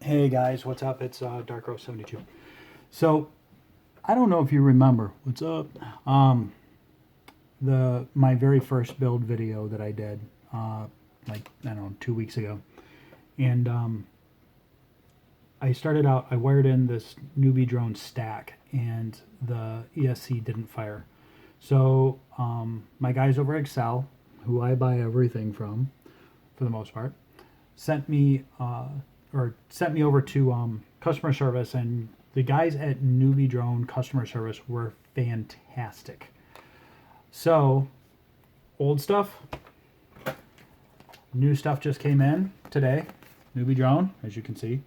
Hey guys, what's up? It's Dark72. So I don't know if you remember. What's up? My very first build video that I did, like I don't know, 2 weeks ago, and I started out. I wired in this NewBeeDrone stack, and the ESC didn't fire. So my guys over at Excel, who I buy everything from, for the most part, sent me over to customer service, and the guys at NewBeeDrone Customer Service were fantastic. So, old stuff, new stuff just came in today. NewBeeDrone, as you can see,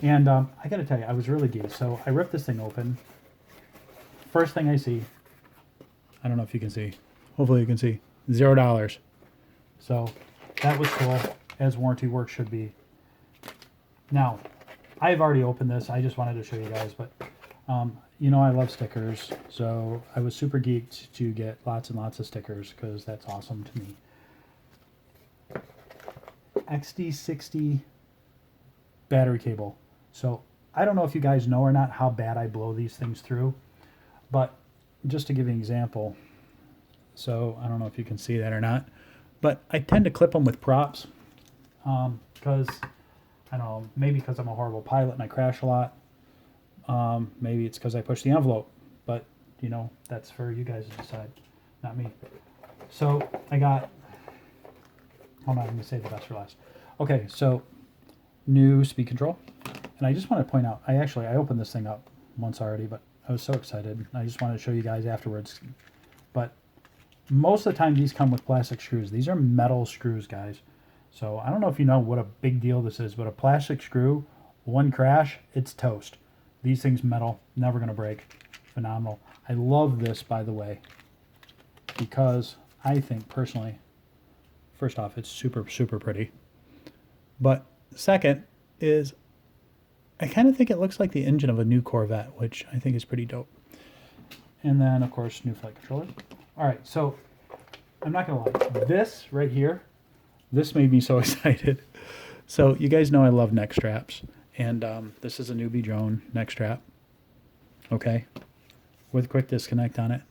and I got to tell you, I was really geeked. So I ripped this thing open. First thing I see, I don't know if you can see. Hopefully you can see. $0. So that was cool, as warranty work should be. Now, I've already opened this. I just wanted to show you guys, but you know I love stickers, so I was super geeked to get lots and lots of stickers because that's awesome to me. XD60 battery cable. So I don't know if you guys know or not how bad I blow these things through, but just to give you an example, so I don't know if you can see that or not, but I tend to clip them with props because I don't know, maybe because I'm a horrible pilot and I crash a lot. Maybe it's because I push the envelope, but you know, that's for you guys to decide, not me. So I got, hold on, let me save the best for last. Okay, so new speed control. And I just want to point out, I opened this thing up once already, but I was so excited. I just wanted to show you guys afterwards. But most of the time these come with plastic screws. These are metal screws, guys. So I don't know if you know what a big deal this is, but a plastic screw, one crash, it's toast. These things metal, never going to break. Phenomenal. I love this, by the way, because I think personally, first off, it's super, super pretty. But second is I kind of think it looks like the engine of a new Corvette, which I think is pretty dope. And then, of course, new flight controller. All right, so I'm not going to lie. This right here, this made me so excited. So you guys know I love neck straps, and this is a NewBeeDrone neck strap, okay, with quick disconnect on it,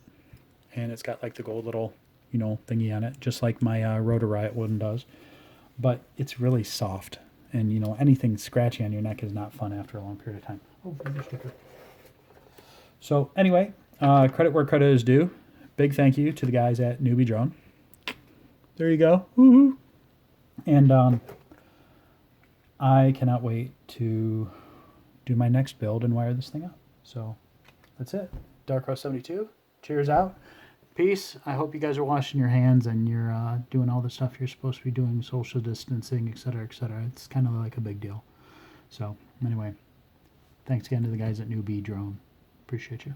and it's got like the gold little, you know, thingy on it, just like my Rotor Riot one does, but it's really soft, and you know, anything scratchy on your neck is not fun after a long period of time. Oh, finger sticker. So anyway, credit where credit is due. Big thank you to the guys at NewBeeDrone. There you go. Woohoo! And I cannot wait to do my next build and wire this thing up. So that's it. Dark72, cheers out. Peace. I hope you guys are washing your hands and you're doing all the stuff you're supposed to be doing, social distancing, etc., etc. It's kind of like a big deal. So anyway, thanks again to the guys at NewBeeDrone. Appreciate you.